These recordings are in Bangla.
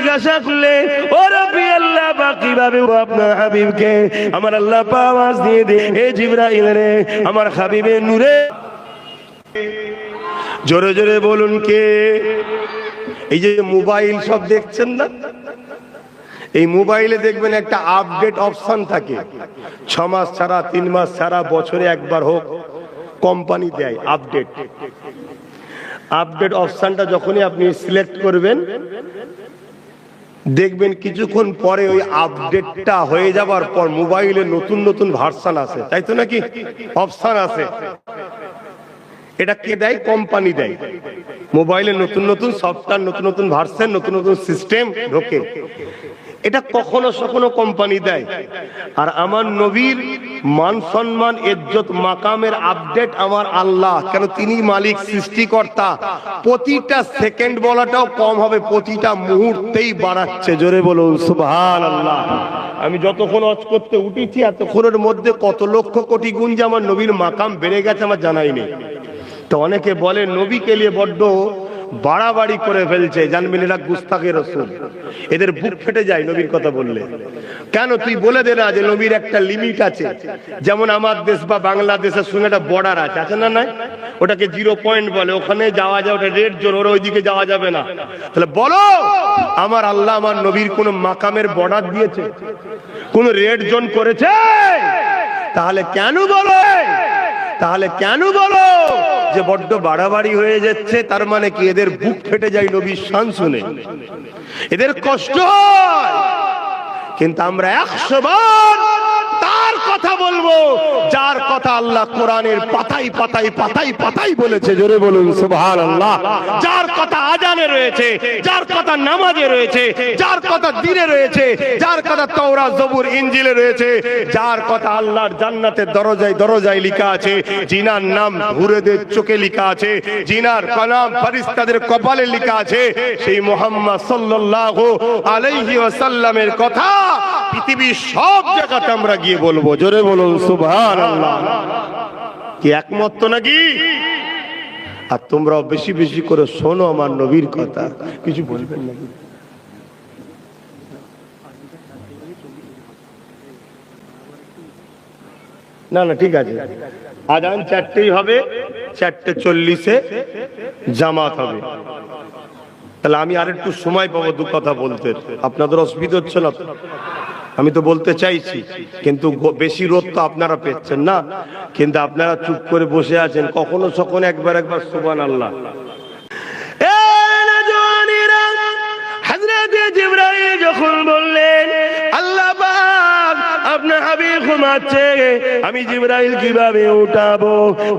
জিজ্ঞাসা করলে ও রব্বি আল্লাহ পাক কিভাবে আপনার হাবিবকে আমার আল্লাহ পাক আওয়াজ দিয়ে দে, হে জিবরাইল রে আমার হাবিবের নূরে। জোরে জোরে বলুন কে? এই যে মোবাইল সব দেখছেন না, এই মোবাইলে দেখবেন একটা আপডেট অপশন থাকে, 6 মাস ছাড়া 3 মাস ছাড়া বছরে একবার হোক কোম্পানি দেয় আপডেট। আপডেট অপশনটা যখনই আপনি সিলেক্ট করবেন দেখবেন কিছুক্ষণ পরে ওই আপডেটটা হয়ে যাবার পর মোবাইলে নতুন নতুন ভার্সন আসে, তাই তো নাকি? অপশন আছে। এটা কে দেয়? কোম্পানি দেয়। মোবাইলে নতুন নতুন সফটওয়্যার, নতুন নতুন ভার্সন, নতুন নতুন সিস্টেম ঢোকে। এটা কখনো কখনো কোম্পানি দেয়। আর আমার নবীর মান সম্মান ইজ্জত মাকামের আপডেট আমার আল্লাহ, কেন তিনি মালিক সৃষ্টিকর্তা, প্রতিটা সেকেন্ড বলাটাও কম হবে, প্রতিটা মুহূর্তেই বাড়াচ্ছে। জোরে বলুন সুবহানাল্লাহ। আমি যতক্ষণ ওয়াজ করতে উঠেছি এতক্ষণের মধ্যে কত লক্ষ কোটি গুণ যে আমার নবীর মাকাম বেড়ে গেছে আমার জানাই নেই। তো অনেকে বলে নবীকে নিয়ে বড্ড বাড়াবাড়ি করে ফেলছে, জানবেন এরা গুস্তাখে রাসূল, এদের বুক ফেটে যায় নবীর কথা বললে। কেন? তুই বলে দে না যে নবীর একটা লিমিট আছে। যেমন আমার দেশ বা বাংলাদেশের সঙ্গে একটা বর্ডার আছে, আছে না? নাই, ওটাকে 0 পয়েন্ট বলে, ওখানে যাওয়া যায়, ওটা রেড জোন, ওরা ওইদিকে যাওয়া যাবে না। তাহলে বলো আমার আল্লাহ আমার নবীর কোন মাকামের বর্ডার দিয়েছে? কোন রেড জোন করেছে? তাহলে কেন বলো, তাহলে কেন বলো যে বড্ড বাড়াবাড়ি হয়ে যাচ্ছে? তার মানে কি এদের বুক ফেটে যায় নবীর শান শুনে, এদের কষ্ট হয়। কিন্তু আমরা 100 বার তার কথা বলবো যার কথা আল্লাহ কোরআনের পাতায় পাতায় পাতায় পাতায় বলেছে। জোরে বলুন সুবহানাল্লাহ। যার কথা আজানে রয়েছে, যার কথা নামাজে রয়েছে, যার কথা দ্বীনে রয়েছে, যার কথা তাওরাত জবুর ইনজিলে রয়েছে, যার কথা আল্লাহর জান্নাতের দরজায় দরজায় লেখা আছে, জিনার নাম হুরেদের চোখে লেখা আছে, জিনার কালাম ফেরেশতাদের কপালে লেখা আছে, সেই মুহাম্মদ সাল্লাল্লাহু আলাইহি ওয়াসাল্লামের কথা পৃথিবীর সব জায়গাতে আমরা গিয়ে বলবো। জোরে বলুন সুবহানাল্লাহ। কি একমত তো নাকি? আর তোমরাও বেশি বেশি করে শোনো আমার নবীর কথা। কিছু বলবেন নাকি? না না ঠিক আছে, আজান 4টেই হবে, 4:40-এ জামাত হবে। তাহলে আমি আর একটু সময় পাবো দু কথা বলতে, আপনাদের অসুবিধা হচ্ছে না? আমি তো বলতে চাইছি, কিন্তু বেশি রোদ তো আপনারা পেচ্ছেন না, কিন্তু আপনারা চুপ করে বসে আছেন। কখনো সখন একবার একবার সুবহানাল্লাহ। হযরত জিবরাইল যখন বললেন আল্লাহ পাক আপনার হাবিব ঘুমাচ্ছে, আমি জিবরাইল কিভাবে উঠাবো?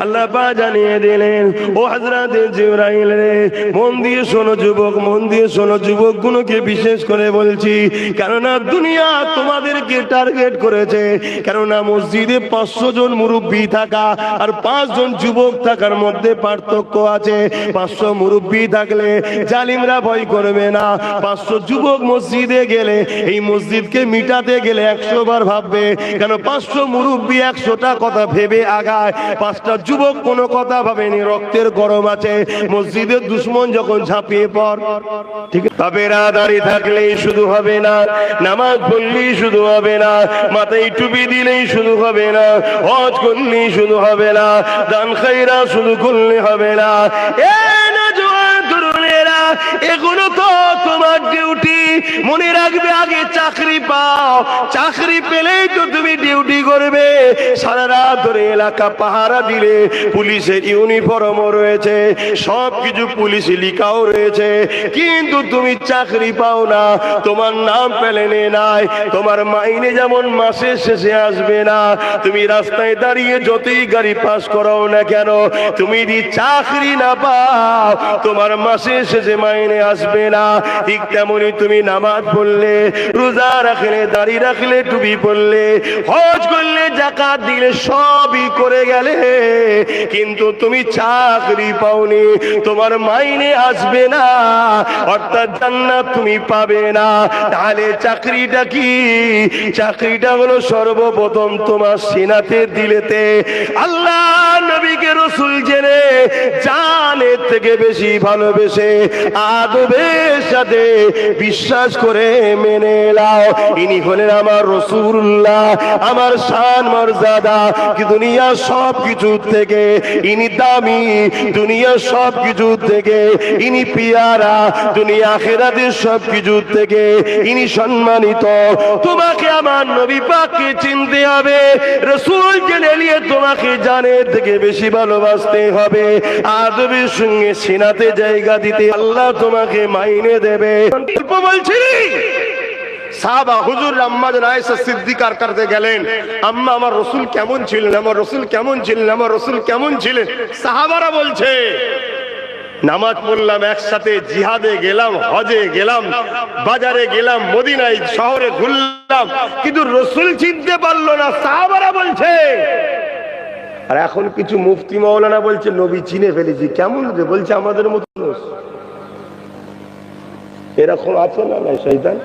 আল্লাহ পাক জানিয়ে দিলেন, ও হযরত জিবরাইল রে, মন দিয়ে শোনো যুবক, মন দিয়ে শোনো যুবক গুলোকে বিশেষ করে বলছি, কেননা দুনিয়া তোমাদেরকে টার্গেট করেছে। কেননা মসজিদে 500 জন মুরব্বী থাকা আর 5 জন যুবক থাকার মধ্যে পার্থক্য আছে। 500 মুরব্বী থাকলে জালিমরা ভয় করবে না, 500 যুবক মসজিদে গেলে এই মসজিদকে মিটাতে গেলে 100 বার ভাববে। কেন? 500 মুরব্বী 100টা কথা ভেবে আগায়, 5টা যুবক কোনো কথা ভাবেনি, রক্তের গরম আছে। মসজিদের দুশমন যখন ঝাঁপিয়ে পড়, ঠিক আছে, বাপেরা দাঁড়িয়ে থাকলেই শুধু হবে না, নামাজ পড়লেই শুধু হবে না, মাথায় টুপি দিলেই শুধু হবে না, হজ করলেই শুধু হবে না, দান খায়রা শুধু করলে হবে না। এগুলো তো তোমার ডিউটি। মনে রাখবে, আগে চাকরি পাও, চাকরি পেলেই তো তুমি ডিউটি করবে। সারা রাত ধরে এলাকা পাহারা দিলে, পুলিশের ইউনিফর্মও রয়েছে, সবকিছু পুলিশ লিখাও রয়েছে, কিন্তু তুমি চাকরি পাও না, তোমার নাম পেলেনে নাই, তোমার মাইনে যেমন মাসের শেষে আসবে না, তুমি রাস্তায় দাঁড়িয়ে যতই গাড়ি পাস করাও না কেন, তুমি যদি চাকরি না পাও তোমার মাসের শেষে মাইনে আসবে না। ঠিক তেমনি তুমি নামাজ পড়লে, রোজা রাখলে, দাড়ি রাখলে, টুপি পড়লে, হজ করলে, করলে, যাকাত দিলে, সবই করে গেলে, কিন্তু তুমি চাকরি পাওনি, তোমার মাইনে আসবে না, অর্থাৎ জান্নাত তুমি পাবে না। তাহলে চাকরিটা কি? চাকরিটা হলো সর্বপ্রথম তোমার সিনাতে দিলেতে আল্লাহ নবীকে রসুল জেনে জানের থেকে বেশি ভালোবেসে আদবের সাথে বিশ্বাস করে মেনে নাও, ইনি হলেন আমার রাসূলুল্লাহ, আমার শান মর্যাদা কি দুনিয়ার সব কিছু থেকে ইনি দামি, দুনিয়ার সব কিছু থেকে ইনি পিয়ারা, দুনিয়া আখিরাতের সব কিছু থেকে ইনি সম্মানিত। তোমাকে আমার নবী পাককে চিনতে হবে, রাসূল জেনে নিয়ে তোমাকে জানের থেকে বেশি ভালোবাসতে হবে, আদবের সঙ্গে সিনাতে জায়গা দিতে আল্লাহ তোমাকে মাইনে দেবে। গল্প বলছি, সাহাবা হুজুর আম্মা জান আয়েশা সিদ্দিকার কাছে গেলেন, আম্মা আমার রাসূল কেমন ছিলেন, আমার রাসূল কেমন ছিলেন, আমার রাসূল কেমন ছিলেন? সাহাবারা বলছে, নামাজ পড়লাম একসাথে, জিহাদে গেলাম, হজে গেলাম, বাজারে গেলাম, মদিনায় শহরে ঘুরলাম, কিন্তু রাসূল চিনতে পারলো না। সাহাবারা বলছে, আর এখন কিছু মুফতি মাওলানা বলছে নবী চিনে ফেলেছি। কেমন রে? বলছে আমাদের মতো এরকম আছে না? না, শয়তান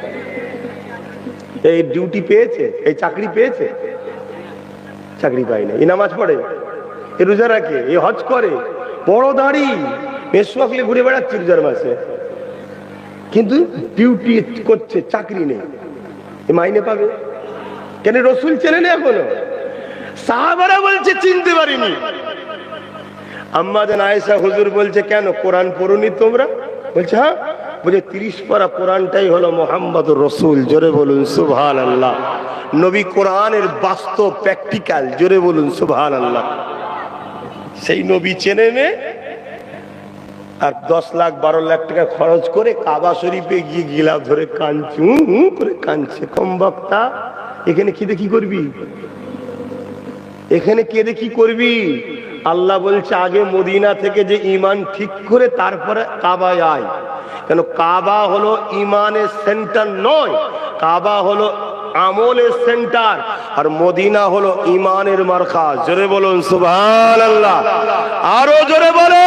এই ডিউটি পেয়েছে, এই চাকরি পেয়েছে, চাকরি পায় না, এই নামাজ পড়ে, এ রোজা রাখে, এ হজ করে, বড় দাড়ি মেসওয়াকলে ঘুরে বেড়াচ্ছে রোজার মাসে, কিন্তু ডিউটি করছে, চাকরি নেই, এ মাইনে পাবে কেন? রাসূল চেনে না এখনো। সাহাবারা বলছে চিনতে পারিনি। আম্মা জান আয়েশা হুজুর বলছে, কেন কোরআন পড়ুনি তোমরা? বলছে হ্যাঁ। বলছে 30 পারা কোরআনটাই হলো মুহাম্মদুর রাসূল। জোরে বলুন সুবহানাল্লাহ। নবী কোরআনের বাস্তব প্র্যাকটিক্যাল, জোরে বলুন সুবহানাল্লাহ। সেই নবী চেনে নে, আর 10 লাখ 12 লাখ টাকা খরচ করে কাবা শরীফে গিয়ে গিলাফ ধরে কাঁদছে, করে কাঁদছে। কম বক্তা, এখানে কেঁদে কি করবি? এখানে কেঁদে কি করবি? আল্লাহ বলছে আগে মদিনা থেকে যে ঈমান ঠিক করে তারপরে কাবায় আয়। কেন? কাবা হলো ঈমানের সেন্টার নয়, কাবা হলো আমলের সেন্টার, আর মদিনা হলো ঈমানের মারকাজ। জোরে বলুন সুবহানাল্লাহ, আরো জোরে বলে।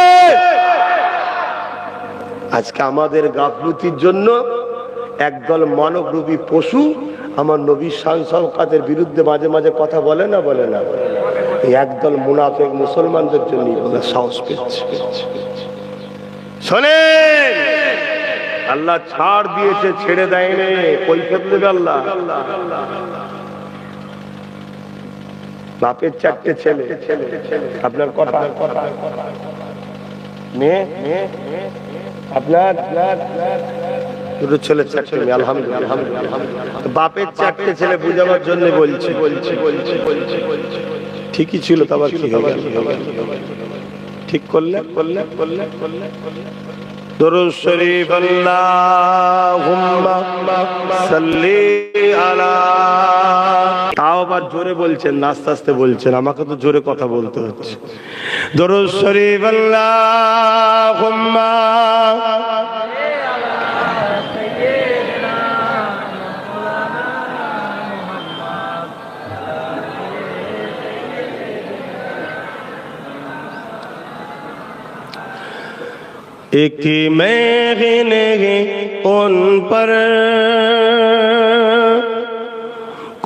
আজকে আমাদের গাফলতির জন্য একদল মানবরূপী পশু আমার নবীর শান শওকতের বিরুদ্ধে মাঝে মাঝে কথা বলে না, বলে না? একদল মুনাফিক মুসলমানদের জন্য সাহস পেয়েছে। শোনেন, আল্লাহ ছাড় দিয়েছে, ছেড়ে দেয়নি, কৈফিয়ত দেবে আল্লাহ। বাপের 4টে ছেলে, আপনার কথা মেয়ে, আপনার দুটো ছেলে, 4টে মেয়ে, আলহামদুলিল্লাহ। বাপের 4টে ছেলে বুঝাবার জন্য বলছি, ঠিকই ছিল, তো আবার কি হবে? ঠিক করলে দরুদ শরীফ আল্লাহুম্মা সাল্লি আলা। তাও আবার জোরে বলছেন না, আস্তে আস্তে বলছেন, আমাকে তো জোরে কথা বলতে হচ্ছে। দরুদ শরীফ আল্লাহুম্মা एक महने उन पर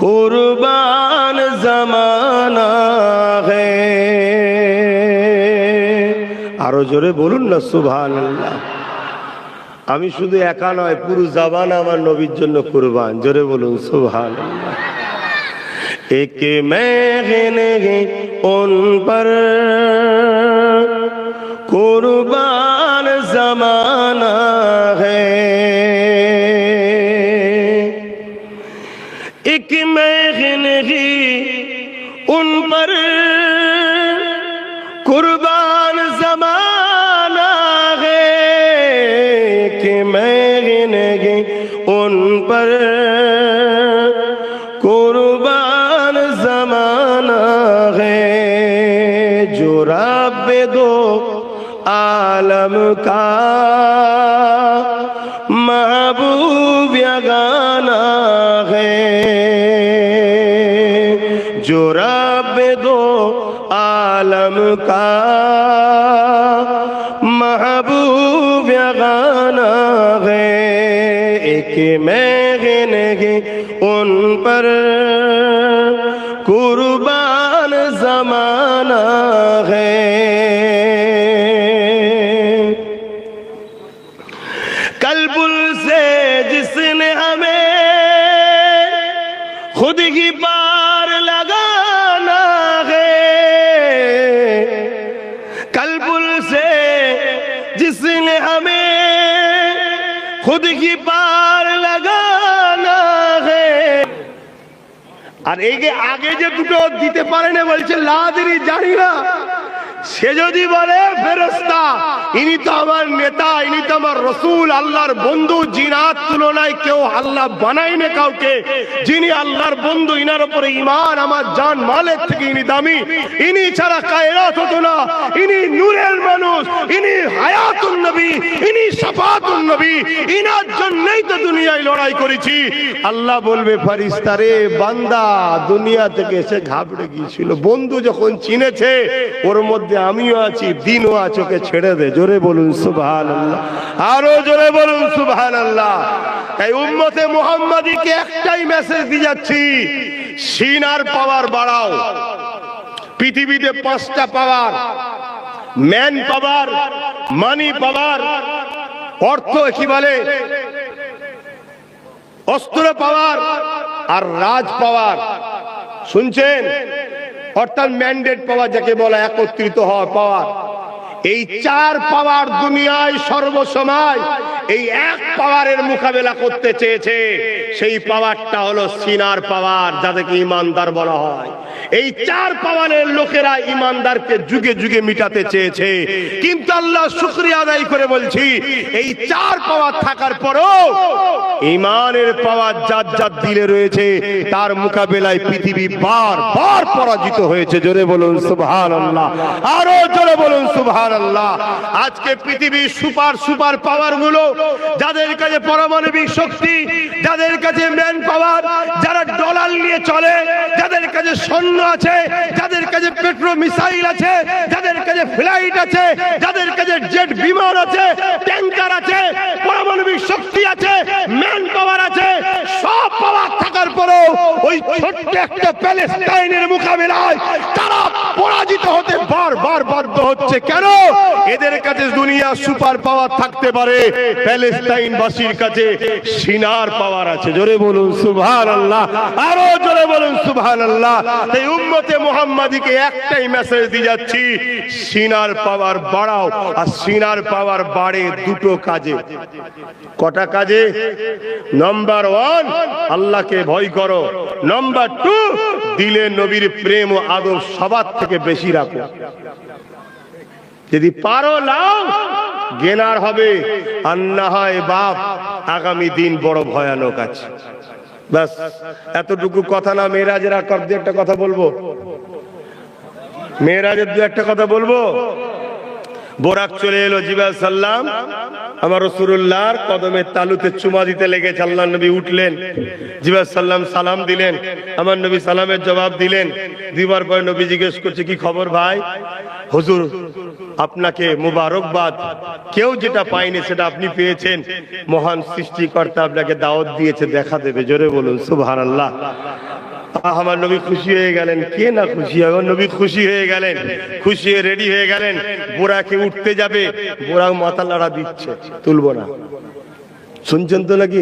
कुर्बान जमाना है। আরো জোরে বলুন না সুবহানাল্লাহ। আমি শুধু একা নয়, পুরো জামানা আমার নবীর জন্য কুরবান। জোরে বলুন সুবহানাল্লাহ। एक महने उन पर कुर्बान जमाना है, एक महने उन पर कुर्बान जमाना है, कि महने उन पर कुर्बान जमाना है, जो रब दो आलम का महबूब यगाना है, जो कि मैं उन पर कुर्बान जमाना है। कल्बुल से जिसने हमें खुद ही पार लगाना है, कल्बुल से जिसने हमें खुद ही पार लगाना है। আর এই যে আগে যে দুটো দিতে পারে না বলছে লাদিনী জানি না, সে যদি বলে ফেরেশতা ইনি তো আমার নেতা, ইনি তো আমার রাসূল, আল্লাহর বন্ধু, জিনাত তুলনায় কেউ আল্লাহ বানায় না কাউকে, যিনি আল্লাহর বন্ধু ইনার উপরে ঈমান আমার জান মালের থেকে ইনি দামি, ইনি ছাড়া কায়নাত হতো না, ইনি নূরের মানুষ, ইনি হায়াতুন নবী, ইনি শাফাতুন নবী, ইনার জন্যই তো দুনিয়ায় লড়াই করেছি। আল্লাহ বলবে ফেরেশতা রে বান্দা দুনিয়া থেকে এসে ঘাবড়ে গিয়েছিল, বন্ধু যখন চিনেছে ওর মধ্যে আমিও আছি, দিনও আছে, ওকে ছেড়ে দে। জোরে বলুন সুবহানাল্লাহ, আরো জোরে বলুন সুবহানাল্লাহ। তাই উম্মতে মুহাম্মাদীকে একটাই মেসেজ দিয়ে যাচ্ছি, সিনার পাওয়ার বাড়াও। পৃথিবীতে 5টা পাওয়ার, ম্যান পাওয়ার, মানি পাওয়ার, অর্থ কি বলে অস্ত্র পাওয়ার আর রাজ পাওয়ার, শুনছেন? অর্থাৎ ম্যান্ডেট পাওয়ার যাকে বলা, একত্রিত হওয়া পাওয়ার। এই 4 পাওয়ার দুনিয়ায় সর্বসময় এই এক পাওয়ারের মোকাবেলা করতে চেয়েছে, সেই পাওয়ারটা হলো সিনার পাওয়ার, যাদেরকে ইমানদার বলা হয়। এই 4 পাওয়ারের লোকেরা ইমানদারকে যুগে যুগে মিটাতে চেয়েছে, কিন্তু আল্লাহ শুকরিয়া আদায় করে বলছি এই 4 পাওয়ার থাকার পরও ইমানের পাওয়ার যার যার দিলে রয়েছে তার মোকাবেলায় পৃথিবী বারবার পরাজিত হয়েছে। জোরে বলুন সুবহানাল্লাহ, আরো জোরে বলুন সুবহানাল্লাহ। আজকে পৃথিবীর সুপার পাওয়ার গুলো, যাদের কাছে পারমাণবিক শক্তি, যাদের কাছে ম্যান পাওয়ার, যারা ডলার নিয়ে চলে, যাদের কাছে সৈন্য আছে, যাদের কাছে পেট্রো মিসাইল আছে, যাদের কাছে ফ্লাইট আছে, যাদের কাছে জেট বিমান আছে, ট্যাঙ্কার আছে, পারমাণবিক শক্তি আছে, ম্যান পাওয়ার আছে, সব পাওয়ার থাকার পরেও ওই ছোট্ট একটা প্যালেস্টাইনের মোকাবিলায় তারা পরাজিত হতে বারবার বাধ্য হচ্ছে। কেন? এদের কাছে দুনিয়া সুপার পাওয়ার থাকতে পারে, প্যালেস্টাইনবাসীর কাছে সিনার পাওয়ার আছে। জোরে বলুন সুবহানাল্লাহ, আরো জোরে বলুন সুবহানাল্লাহ। এই উম্মতে মুহাম্মাদীকে একটাই মেসেজ দিয়ে যাচ্ছি, সিনার পাওয়ার বাড়াও। আর সিনার পাওয়ার বাড়ে দুটো কাজে। কটা কাজে? নাম্বার 1 আল্লাহকে ভয় করো, নাম্বার 2 দিলে নবীর প্রেম ও আদব সবার থেকে বেশি রাখো। যদি পারো লাও, গেনার হবে, আর না হয় বাপ, আগামী দিন বড় ভয়ানক আছে। বাস এতটুকু কথা না, মেরাজের আকার দিয়ে একটা কথা বলবো, মেরাজের দু একটা কথা বলবো। বোরাক চলে এলো, জিবরাইল সাল্লাম আমার রাসূলুল্লাহর কদমের তালুতে চুমা দিতে লেগেছে। আল্লাহর নবী উঠলেন, জিবরাইল সাল্লাম সালাম দিলেন, আমার নবী সালামের জবাব দিলেন। দিবার পর নবী জিজ্ঞেস করছে কি খবর ভাই? হুজুর আপনাকে মুবারকবাদ, কেউ যেটা পায়নি সেটা আপনি পেয়েছেন, মহান সৃষ্টিকর্তা আপনাকে দাওয়াত দিয়েছে, দেখা দেবে। জোরে বলুন সুবহানাল্লাহ। আমার নবী খুশি হয়ে গেলেন, কে না খুশি? আমার নবী খুশি হয়ে গেলেন, খুশি হয়ে রেডি হয়ে গেলেন। বোরাকে উঠতে যাবে, বোরা মাথা লড়া দিচ্ছে, তুলবো না। শুনছেন তো নাকি?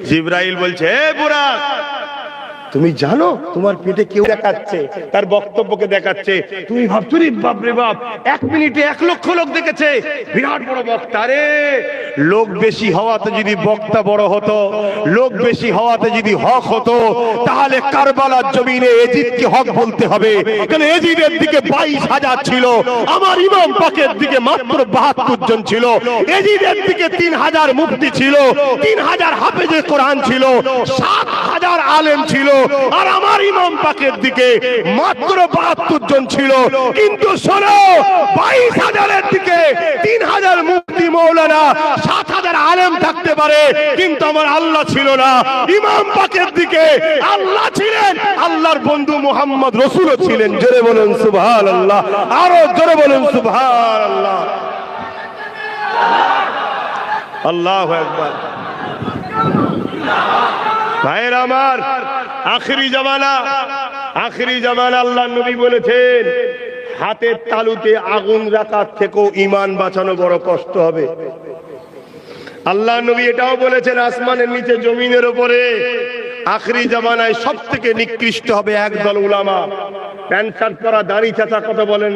জিবরাইল বলছে, এ বোরাক, তুমি জানো তোমার পেটে কেউ দেখাচ্ছে, তার বক্তব্যকে দেখাচ্ছে। তুমি ভাবছো রে বাপ রে বাপ, 1 মিনিটে 1 লক্ষ লোক দেখেছে, বিরাট বড় বক্তা। রে লোক বেশি হওয়াতে যদি বক্তা বড় হতো, লোক বেশি হওয়াতে যদি হক হতো, তাহলে কারবালার জমিনে এজিদকে হক বলতে হবে। কারণ এজিদের দিকে 22,000 ছিল, আমার ইমাম পাকের দিকে মাত্র 72 জন ছিল। এজিদের দিকে 3,000 মুফতি ছিল, 3,000 হাফেজে কোরআন ছিল, 7,000 আলেম ছিল, আর আমার ইমাম পাকের দিকে মাত্র 72 জন ছিল। কিন্তু শোনো, 22,000-এর দিকে 3,000 মুফতি মৌলানা, 7,000 আলেম থাকতে পারে, কিন্তু আমার আল্লাহ ছিল না। ইমাম পাকের দিকে আল্লাহ ছিলেন, আল্লাহর বন্ধু মুহাম্মদ রাসূলও ছিলেন। জোরে বলুন সুবহানাল্লাহ, আরো জোরে বলুন সুবহানাল্লাহ। আল্লাহু আকবার। ভাইয়ের আমার, আখেরি জামানা আল্লাহ নবী বলেছেন হাতের তালুতে আগুন রাখার থেকেও ঈমান বাঁচানো বড় কষ্ট হবে। আল্লাহ নবী এটাও বলেছেন আসমানের নিচে জমিনের উপরে আখেরি জামানায় সব থেকে নিকৃষ্ট হবে একদল উলামা। প্যান্ট শার্ট পরা, দাড়ি চাচা কথা বলেন,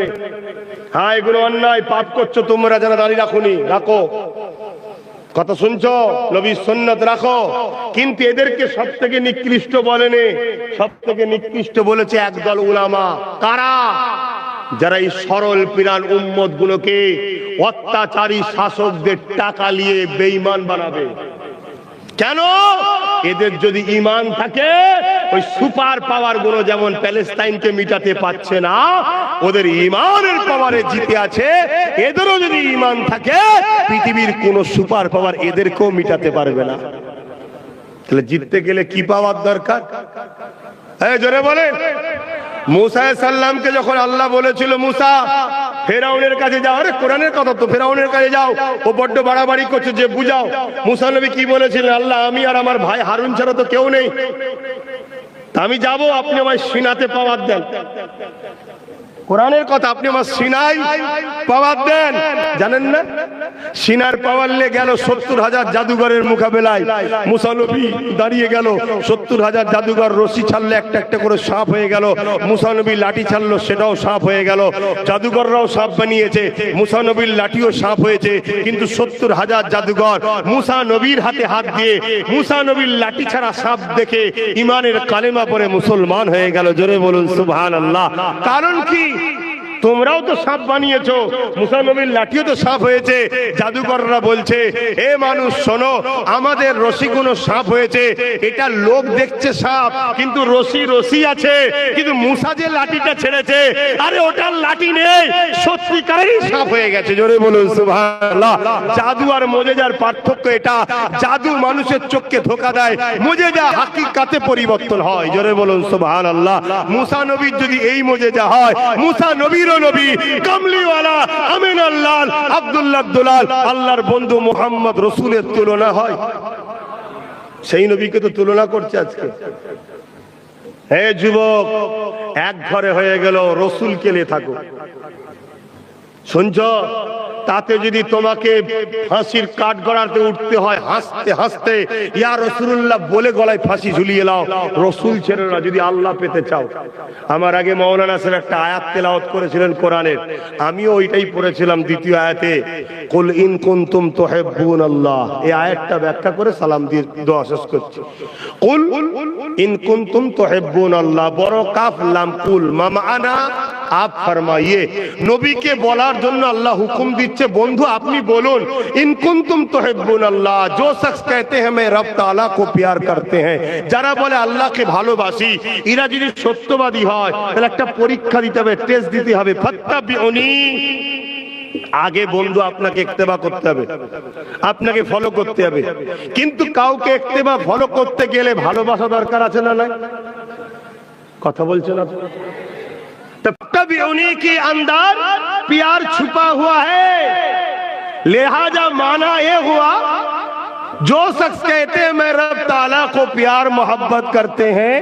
হ্যাঁ এগুলো অন্যায়, পাপ করছো তোমরা যারা দাড়ি রাখুনি, রাখো, কথা শুনছো, নবীর সুন্নাত রাখো, কিন্তু এদেরকে সব থেকে নিকৃষ্ট বলেনি, সব থেকে নিকৃষ্ট বলেছে একদল উলামা। কারা? যারা এই সরল পিরান উম্মত গুলোকে অত্যাচারী শাসকদের টাকা নিয়ে বেঈমান বানাবে। কেন? এদের যদি ঈমান থাকে, ওই সুপার পাওয়ার গুলো যেমন প্যালেস্টাইনকে মিটাতে পারছে না, ওদের ঈমানের পাওয়ারে জিতে আছে, এদেরও যদি ঈমান থাকে পৃথিবীর কোন সুপার পাওয়ার এদেরকেও মিটাতে পারবে না। তাহলে জিততে গেলে কি পাওয়ার দরকার? এই জোরে বলেন। মুসা সাল্লামকে যখন আল্লাহ বলেছিল মুসা ফেরাউনের কাছে যাও, আরে কোরআনের কথা তো, ফেরাউনের কাছে যাও, ও বড্ড বাড়াবাড়ি করছে, যে বুঝাও। মুসা নবী কি বলেছিলেন? আল্লাহ আমি আর আমার ভাই হারুন ছাড়া তো কেউ নেই, আমি যাব, আপনি আমায় সিনাতে পাওয়ার দেন। কোরআনের কথা, আপনি আমার সিনাই পাওয়ার দেন। জানেন না সিনার পাওয়ার লে গেল 70,000 জাদুঘরের মোকাবেলায়, মুসা নবী দাঁড়িয়ে গেল, 70,000 জাদুঘর রশি ছাড়লে একটা একটা করে সাপ হয়ে গেল, মুসা নবী লাঠি ছাড়লো সেটাও সাপ হয়ে গেল, জাদুঘররাও সাপ বানিয়েছে, মুসা নবীর লাঠিও সাপ হয়েছে, কিন্তু 70,000 জাদুঘর মুসা নবীর হাতে হাত দিয়ে মুসা নবীর লাঠি ছাড়া সাপ দেখে ইমানের কালেমা পড়ে মুসলমান হয়ে গেল। জোরে বলুন সুবহানাল্লাহ। কারণ কি? তোমরাও তো সাপ বানিয়েছো, মুসা নবীর লাঠিও তো সাপ হয়েছে। জাদুকররা বলছে, এ মানুষ শোনো, আমাদের রশিগুলো সাপ হয়েছে, এটা লোক দেখছে সাপ, কিন্তু রশি আছে, কিন্তু মুসা যে লাঠিটা ছেড়েছে, আরে ওটার লাঠি নেই, সত্যিকারেরই সাপ হয়ে গেছে। জোরে বলুন সুবহানাল্লাহ। জাদু আর মুজিজার পার্থক্য এটা, জাদু মানুষের চোখকে ধোঁকা দেয়, মুজিজা হাকিকাতে পরিবর্তন হয়। জোরে বলুন সুবহানাল্লাহ। মুসা নবীর যদি এই মুজিজা হয়, মুসা নবীর নবী কামলিওয়ালা আমিনাল্লাহ আব্দুল্লাহ দুলাল আল্লাহর বন্ধু মুহাম্মদ রাসূলের তুলনা হয়? সেই নবীকে তো তুলনা করছে আজকে। হে যুবক, এক ঘরে হয়ে গেল, রাসূলকে নিয়ে থাকো। শুনছো? তাতে যদি তোমাকে ফাঁসির কাঠ গড়াতে উঠতে হয় হাসতে হাসতে ইয়া রাসূলুল্লাহ বলে গলায় ফাঁসি ঝুলিয়ে নাও, রাসূল ছেড়ে না যদি আল্লাহ পেতে চাও। আমার আগে মাওলানা সাহেব একটা আয়াত তেলাওয়াত করেছিলেন কোরআনের, আমিও ওইটাই পড়েছিলাম দ্বিতীয় আয়াতে, কুল ইন কুনতুম তুহিব্বুনাল্লাহ। এই আয়াতটা ব্যাখ্যা করে সালাম দিয়ে দোয়া শেষ করছি। কুল ইন কুনতুম তুহিব্বুনাল্লাহ, বড় কাফ লাম কুল, মামানা আপ ফরমাইয়ে। নবীকে বলার জন্য আল্লাহ হুকুম দিচ্ছে, বন্ধু আপনি বলুন, ইন কুনতুম তুহিব্বুনাল্লাহ, जो शख्स कहते हैं मैं रब ताला को प्यार करते हैं, যারা বলে আল্লাহকে ভালোবাসি, এরা যদি সত্যবাদী হয় তাহলে একটা পরীক্ষা দিতে হবে, টেস্ট দিতে হবে। ফাত্তাবিউনি, আগে বন্ধু আপনাকে ইত্তেবা করতে হবে, আপনাকে ফলো করতে হবে। কিন্তু কাউকে ইত্তেবা ফলো করতে গেলে ভালোবাসা দরকার আছে না নাই? কথা বলছেন না? तब्ताबिउनी के अंदर प्यार छुपा हुआ है, लिहाजा माना ये हुआ, जो शख्स कहते हैं मैं रब ताला को प्यार मोहब्बत करते हैं,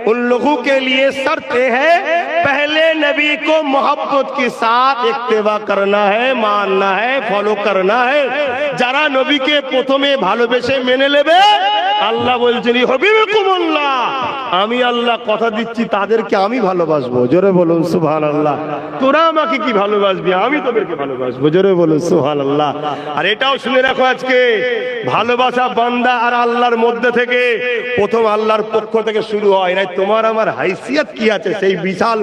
उन लोगों के लिए शर्त है पहले नबी को मोहब्बत के साथ इत्तेबा करना है, मानना है, फॉलो करना है। যারা নবীকে প্রথমে ভালোবেসে মেনে নেবে, আল্লাহ বলছেন ইউহিব্বুকুমুল্লাহ, আমি আল্লাহ কথা দিচ্ছি তাদেরকে আমি ভালোবাসবো। জোরে বলুন সুবহানাল্লাহ। তোরা আমাকে কি ভালোবাসবি, আমি তোদেরকে ভালোবাসবো। জোরে বলুন সুবহানাল্লাহ। আর এটাও শুনে রাখো, আজকে ভালোবাসা বান্দা আর আল্লাহর মধ্যে থেকে প্রথম আল্লাহর পক্ষ থেকে শুরু হয়, নাই তোমার আমার হাইসিয়ত কি আছে সেই বিশাল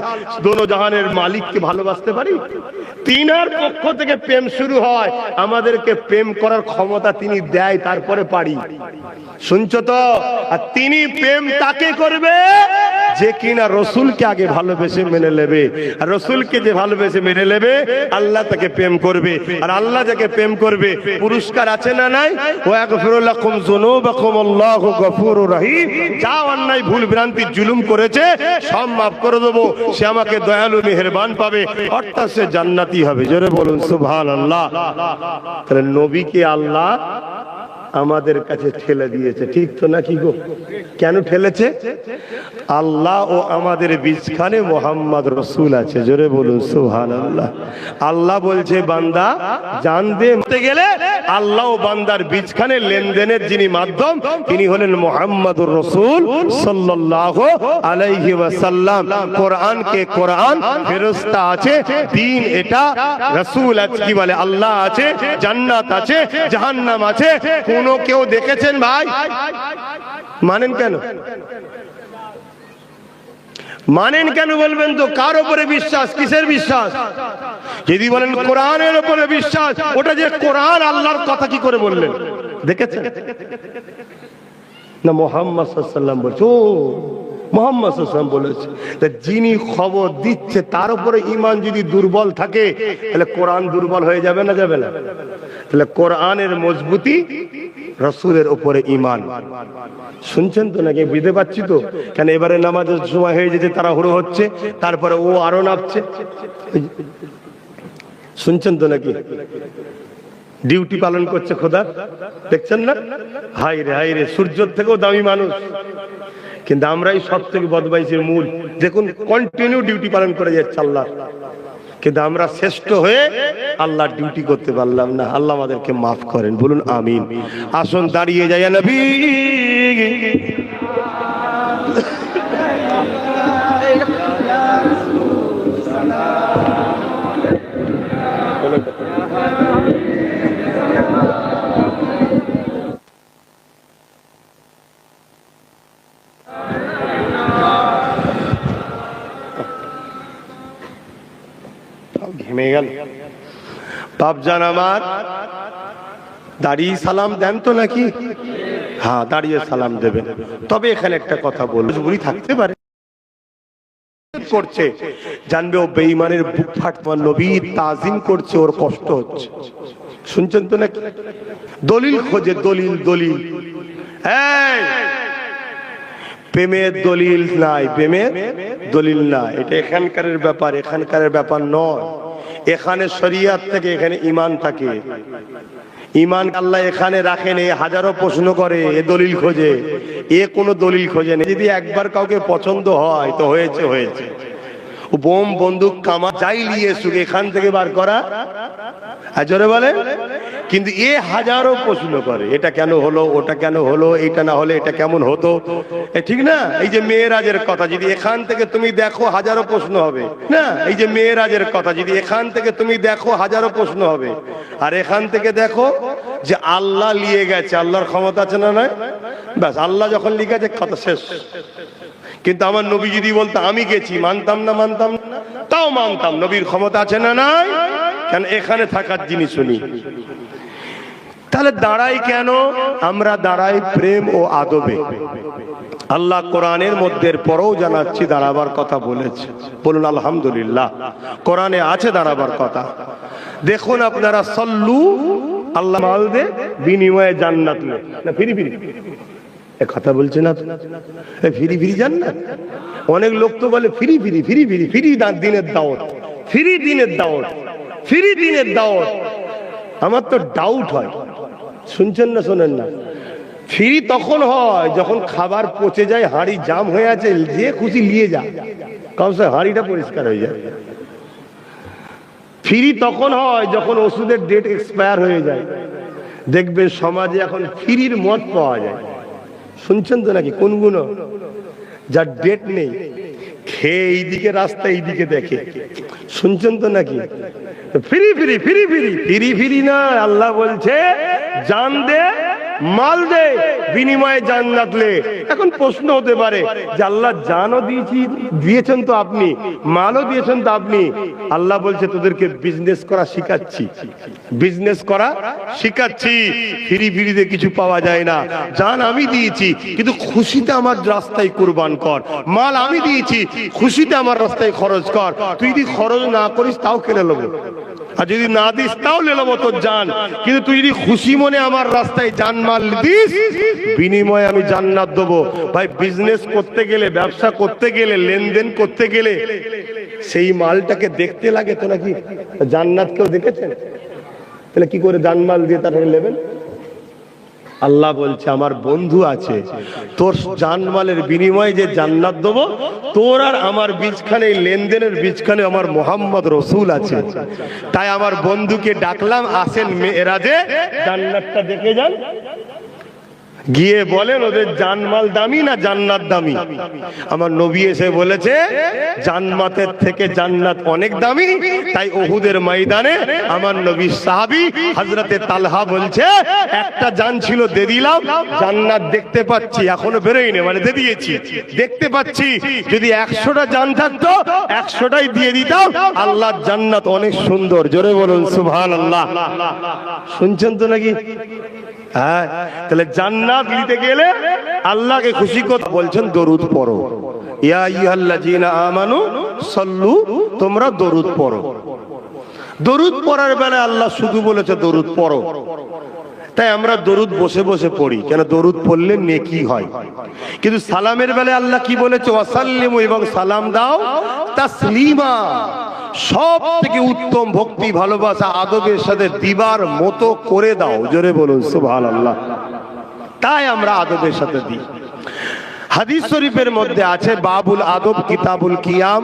দোনো জাহানের মালিককে ভালোবাসতে পারি? তিনার পক্ষ থেকে প্রেম শুরু হয়, আমাদেরকে প্রেম করার ক্ষমতা তিনি দেয়, তারপরে পারি। শুনছো তো? আর তিনি প্রেম তাকে করবে যে কিনা রসুলকে আগে ভালোবেসে মেনে নেবে, আর রসুলকে যে ভালোবেসে মেনে নেবে আল্লাহ তাকে প্রেম করবে, আর আল্লাহ যাকে প্রেম করবে পুরস্কার আছে না নাই? ওয়াগফিরু লাকুম যুনুবাকুম আল্লাহু গফুরুর রহিম। যা অন্যায় ভুল ভ্রান্তি জুলুম করেছে সব মাফ করে দেবো, সে আমাকে দয়ালু মেহেরবান পাবে, অর্থাৎ সে জান্নাতি হবে। জোরে বলুন সুবহানাল্লাহ। তাহলে নবীকে আল্লাহ আমাদের কাছে ঠেলে দিয়েছে, ঠিক তো নাকি গো? কেন ঠেলেছে? আল্লাহ ও আমাদের বীজখানে মোহাম্মদ রসুল আছে, জোরে বলুন সুবহানাল্লাহ। আল্লাহ বলছে বান্দা জান দে গেলে আল্লাহ ও বান্দার বীজখানে লেনদেনের যিনি মাধ্যম তিনি হলেন মোহাম্মদুর রসুল সাল্লাল্লাহু আলাইহি ওয়াসাল্লাম। কোরআনকে কোরআন, ফেরেশতা আছে, দ্বীন এটা, রাসূল আছে, কি বলে আল্লাহ আছে, জান্নাত আছে, জাহান্নাম আছে। কোন কেউ দেখেছেন ভাই? মানেন কেন? মানেন কেন বলবেন তো? কার উপরে বিশ্বাস? কিসের বিশ্বাস? যদি বলেন কোরআনের উপরে বিশ্বাস, ওটা যে কোরআন আল্লাহর কথা কি করে বললেন? দেখেছেন না? মুহাম্মদ সাল্লাল্লাহু আলাইহি ওয়াসাল্লাম বলছো, মুহাম্মদ সাল্লাল্লাহু আলাইহি ওয়াসাল্লাম বলেছে। তা যিনি খবর দিচ্ছে তার উপরে ঈমান যদি দুর্বল থাকে তাহলে কোরআন দুর্বল হয়ে যাবে না যাবে না? তাহলে কোরআনের মজবুতি, রাসূলের উপরে ঈমান। শুনছেন তো নাকি? বুঝতে পারছি তো? কেন এবারে নামাজের সময় হয়ে যেতে তাড়াহুড়ো হচ্ছে, তারপরে ও আরো নামছে। শুনছেন তো নাকি? ডিউটি পালন করছে খোদা, দেখছেন না? হাই রে হাই রে, সূর্যের থেকেও দামি মানুষ, কিন্তু আমরাই সব থেকে বদমাইশের মূল। দেখুন কন্টিনিউ ডিউটি পালন করে যাচ্ছে আল্লাহ, কিন্তু আমরা শ্রেষ্ঠ হয়ে আল্লাহর ডিউটি করতে পারলাম না। আল্লাহ আমাদেরকে মাফ করেন, বলুন আমিন। আসুন দাঁড়িয়ে যাই নবী। ঘেমে গেল বাপজান আমার। দাঁড়িয়ে সালাম দেন তো নাকি? হ্যাঁ, দাঁড়িয়ে সালাম দেবেন। তবে এখানে একটা কথা বলবো, বুড়ি থাকতে পারে করছে, জানবে ও বেঈমানের বুক ফাটবে, নবীর তাজিম করছে, ওর কষ্ট হচ্ছে। শুনছেন তো নাকি? দলিল খোঁজে, দলিল দলিল। এই প্রেমের দলিল নাই, প্রেমের দলিল না, এটা এখানকার ব্যাপার, এখানকার ব্যাপার নয়। এখানে শরিয়ত থেকে, এখানে ঈমান থাকে। ঈমান আল্লাহ এখানে রাখেন, এ হাজারো প্রশ্ন করে, এ দলিল খোঁজে, এ কোনো দলিল খোঁজে না। যদি একবার কাউকে পছন্দ হয় তো হয়েছে হয়েছে। বোম বন্দুক কামা যাই নিয়ে এসুক, এখান থেকে বার করা জোরে বলে। কিন্তু এ হাজারো প্রশ্ন করে, এটা কেন হলো, ওটা কেন হলো, এটা না হলে এটা কেমন হতো, ঠিক না? এই যে মেয়েরাজের কথা যদি এখান থেকে তুমি দেখো হাজারো প্রশ্ন হবে না? এই যে মেয়েরাজের কথা যদি এখান থেকে তুমি দেখো হাজারো প্রশ্ন হবে। আর এখান থেকে দেখো যে আল্লাহ নিয়ে গেছে, আল্লাহর ক্ষমতা আছে না নয়? ব্যাস, আল্লাহ যখন লিখেছে কথা শেষ। কিন্তু আমার নবী যদি বলতো আমি গেছি, মানতাম না? মানতাম না, তাও মানতাম। নবীর ক্ষমতা আছে না নাই? কেন এখানে থাকার জিনিস শুনি। তাহলে দাঁড়াই কেন? আমরা দাঁড়াই প্রেম ও আদবে। আল্লাহ কোরআনের মধ্যে পরেও জানাচ্ছি দাঁড়াবার কথা বলেছে, বলুন আলহামদুলিল্লাহ। কোরআনে আছে দাঁড়াবার কথা। দেখুন আপনারা, সল্লু আল্লাহ মাল দে বিনিময়ে জান্নাত নে, না ফিরি ফিরি কথা বলছে না? ফিরি ফিরি জান্নাত। অনেক লোক তো বলে ফিরি ফিরি ফিরি ফিরি ফিরি দিনের দাওয়াত, ফিরি দিনের দাওয়াত, ফিরি দিনের দাওয়াত। আমার তো ডাউট হয়, শুনছেন না শোনেন না? ফ্রি তখন হয় যখন খাবার পচে যায়, হাঁড়ি জাম হয়ে আছে, যে খুশি নিয়ে যা, কমসে হাঁড়িটা পরিষ্কার হয়ে যায়। ফ্রি তখন হয় যখন ওষুধের ডেট এক্সপায়ার হয়ে যায়। দেখবে সমাজে এখন ফ্রির মদ পাওয়া যায়, শুনছেন তো নাকি? কোনগুলো? যার ডেট নেই, খেয়ে এইদিকে রাস্তা এইদিকে দেখে, শুনছেন তো নাকি? ফিরি ফিরি ফিরি ফিরি ফিরি ফিরি না, আল্লাহ বলছে জান দে মাল দে বিনিময়ে জান্নাত লে। এখন প্রশ্ন হতে পারে যে আল্লাহ জানও দিয়েছেন তো আপনি, মালও দিয়েছেন তো আপনি। আল্লাহ বলছে তোদেরকে বিজনেস করা শিখাচ্ছি, বিজনেস করা শিখাচ্ছি। ফিরি ফিরিতে কিছু পাওয়া যায় না। জান আমি দিয়েছি, কিন্তু খুশিতে আমার রাস্তায় কুরবান কর। মাল আমি দিয়েছি, খুশিতে আমার রাস্তায় খরচ কর। তুই যদি খরচ না করিস তাও কেড়ে নেবো, আর যদি না দিস তাও লে নেবো তোর জান। কিন্তু তুই যদি খুশি মনে আমার রাস্তায় জান মাল দিস, বিনিময়ে আমি জান্নাত দেবো। ভাই, বিজনেস করতে গেলে, ব্যবসা করতে গেলে, লেনদেন করতে গেলে সেই মালটাকে দেখতে লাগে তো নাকি? জান্নাত কেউ দেখেছেন? তাহলে কি করে জানমাল দিয়ে তারা নেবেন? আল্লাহ বলছে আমার বন্ধু আছে, তোর জানমালের বিনিময়ে যে জান্নাত দেবো, তোর আর আমার বীজখানে, লেনদেনের বীজখানে আমার মোহাম্মদ রসুল আছে। তাই আমার বন্ধুকে ডাকলাম, আসেন মেরাজে জান্নাতটা দেখে যান। গিয়ে বলেন ওদের জানমাল দামি না জান্নাত দামি? আমার নবী এসে বলেছে জান্নাতের থেকে জান্নাত অনেক দামি। তাই উহুদের ময়দানে আমার নবী সাহাবী হযরতে তালহা বলছে একটা জান ছিল দিয়ে দিলাম, জান্নাত দেখতে পাচ্ছি, এখনো বেরোয়নি, মানে দিয়ে দিয়েছি, দেখতে পাচ্ছি। যদি 100টা জান থাকতো 100টাই দিয়ে দিতাম। আল্লাহর জান্নাত অনেক সুন্দর, জোরে বলুন সুবহানাল্লাহ। শুনছেন তো নাকি? হ্যাঁ, তাহলে জান্নাত নিতে গেলে আল্লাহকে খুশি করতে বলছেন দরুদ পড়ো। ইয়া আইয়ুহাল্লাযীনা আমানু সাল্লু, তোমরা দরুদ পড়ো। দরুদ পড়ার বেলায় আল্লাহ শুধু বলেছে দরুদ পড়ো। তাই আমরা দরুদ বসে বসে পড়ি, কেন দরুদ পড়লে নেকি হয়। কিন্তু সালামের বেলায় আল্লাহ কি বলেছে? ওয়াসাল্লিমু, এবং সালাম দাও তাসলিমা। সব থেকে উত্তম ভক্তি, ভালোবাসা, আদবের সাথে দিবার মতো করে দাও, জোরে বলুন সুবহানাল্লাহ। তাই আমরা আদবের সাথে দিই। হাদিস শরীফের মধ্যে আছে বাবুল আদব কিতাবুল কিয়াম,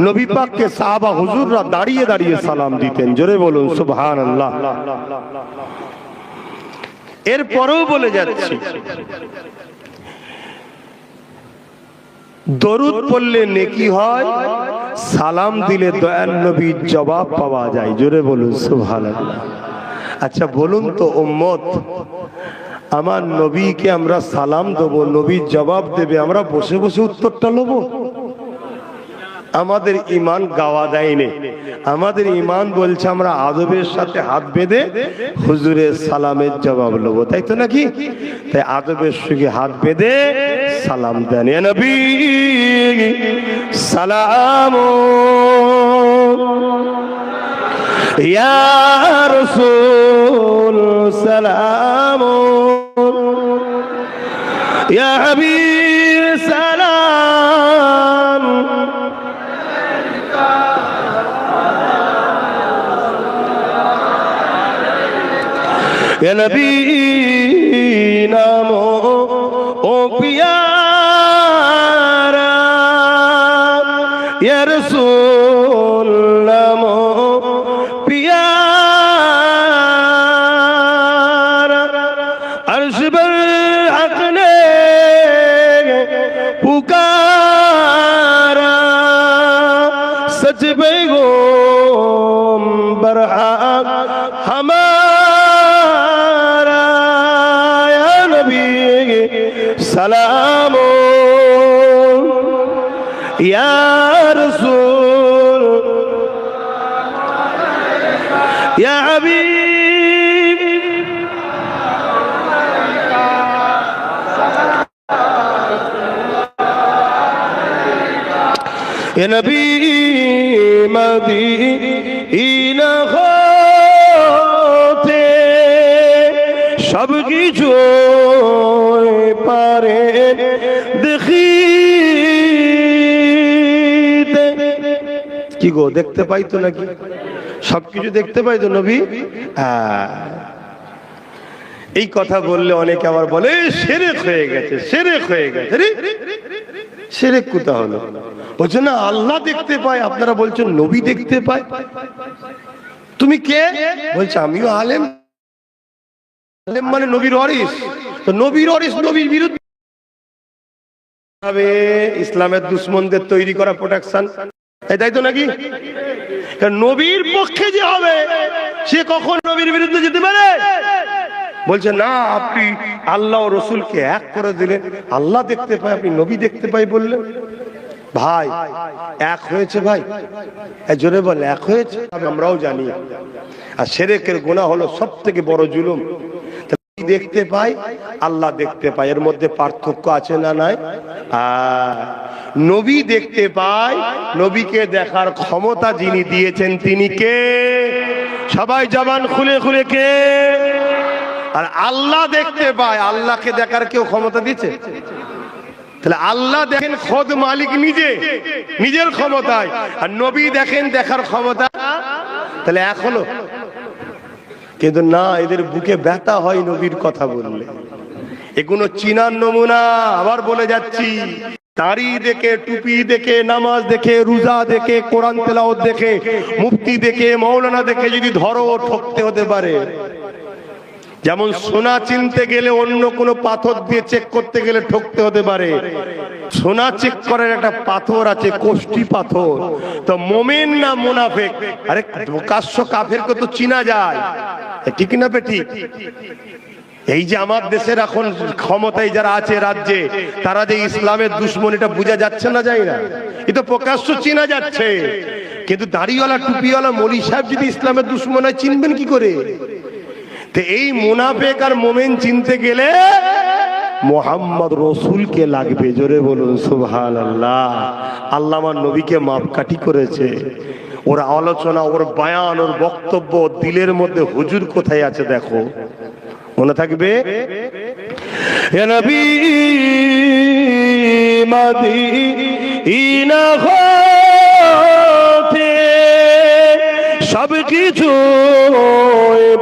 নবী পাককে সাহাবা হুজুররা দাঁড়িয়ে দাঁড়িয়ে সালাম দিতেন, জোরে বলুন সুবহানাল্লাহ। এরপরেও বলে যাচ্ছি, দরুদ পড়লে নেকি হয়, সালাম দিলে দয়াল নবীর জবাব পাওয়া যায়, জোরে বলুন সুবহানাল্লাহ। আচ্ছা বলুন তো উম্মত, আমার নবীকে আমরা সালাম দেবো, নবীর জবাব দেবে, আমরা বসে বসে উত্তরটা নেব? আমাদের ইমান গাওয়া দেয়নি। আমাদের ইমান বলছে আমরা আদবের সাথে হাত বেঁধে হুজুরের সালামের জবাব নেবো, তাই তো নাকি? তাই আদবের সঙ্গে হাত বেঁধে সালাম দেন। ইয়া নবী সালাম, ইয়া রাসূল সালাম, ইয়া হাবিব সালাম, ইয়া নবী নামো ও পিয়ারা, ইয়া রাসূল নামো পিয়ারা, আরশ पर हक ने पुकारा, सच पैगंबर हमारा, या नबी सलाम, या रसूल, या हबीब, या नबी मदीना होते सब কিছু পারে দেখিতে। কি গো, দেখতে পাই তো নাকি? সবকিছু দেখতে পাই তো নবী? এই কথা বললে অনেকে আবার বলে শিরক হয়ে গেছে, শিরক হয়ে গেছে। শিরক কোথা হলো? বলছে না আল্লাহ দেখতে পায়, আপনারা বলছেন নবী দেখতে পায়। তুমি কে? বলছে আমিও আলেম। আলেম মানে নবীর ওয়ারিস। তো নবীর ওয়ারিস নবীর বিরুদ্ধে ইসলামের দুশমনদের তৈরি করা প্রোটেকশন, তাই তো নাকি? নবীর পক্ষে যে হবে সে কখন নবীর বিরুদ্ধে যেতে পারে? বলছে না, আপনি আল্লাহ ও রসুলকে এক করে দিলেন, আল্লাহ দেখতে পায়, আপনি নবী দেখতে পাই বললেন। ভাই এক হয়েছে, ভাই জোরে বল, এক হয়েছে। আমরাও জানি। আর শিরকের গুনাহ হলো সব থেকে বড় জুলুম। দেখতে পাই, আল্লাহ দেখতে পায়, এর মধ্যে পার্থক্য আছে না নাই? নবী দেখতে পায়, নবীকে দেখার ক্ষমতা যিনি দিয়েছেন তিনি কে? সবাই জবান খুলে খুলে কে? আর আল্লাহ দেখতে পায়, আল্লাহকে দেখার কেউ ক্ষমতা দিচ্ছে? তাহলে আল্লাহ দেখেন খোদ মালিক নিজে, নিজের ক্ষমতায়, আর নবী দেখেন দেখার ক্ষমতা। তাহলে এখনো কিন্তু না, এদের বুকে ব্যথা হয় নবীর কথা বললে। এগুলো চীনার নমুনা। আবার বলে যাচ্ছি, দাড়ি দেখে, টুপি দেখে, নামাজ দেখে, রোজা দেখে, কোরআন তেলাওয়াত দেখে, মুফতি দেখে, মাওলানা দেখে যদি ধরো, ঠকতে হতে পারে। যেমন সোনা চিনতে গেলে অন্য কোনো পাথর দিয়ে চেক করতে গেলে ঠকতে হতে পারে। সোনা চেক করার একটা পাথর আছে, কোষ্ঠী পাথর। তো মোমেন না মুনাফিক, আরে প্রকাশ্য কাফেরকে তো চিনা যায়, ঠিক না বেঠিক? এই যে আমার দেশের এখন ক্ষমতায় যারা আছে রাজ্যে, তারা যে ইসলামের দুশ্মন, এটা বোঝা যাচ্ছে না, যায় না? এ তো প্রকাশ্য চিনা যাচ্ছে। কিন্তু দাড়িওয়ালা টুপিওয়ালা মৌলী সাহেব যদি ইসলামের দুশ্মন হয়, চিনবেন কি করে? তো এই মুনাফিক আর মুমিন চিনতে গেলে মোহাম্মদ রসুলকে লাগবে। জোরে বলুন সুবহানাল্লাহ। আল্লাহ আমার নবীকে মাপকাঠি করেছে। ওর আলোচনা, ওর বয়ান, ওর বক্তব্য, দিলের মধ্যে হুজুর কোথায় আছে দেখো, মনে থাকবে। হে নবী মদিনা হতে সব কিছু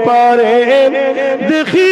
পারে দেখি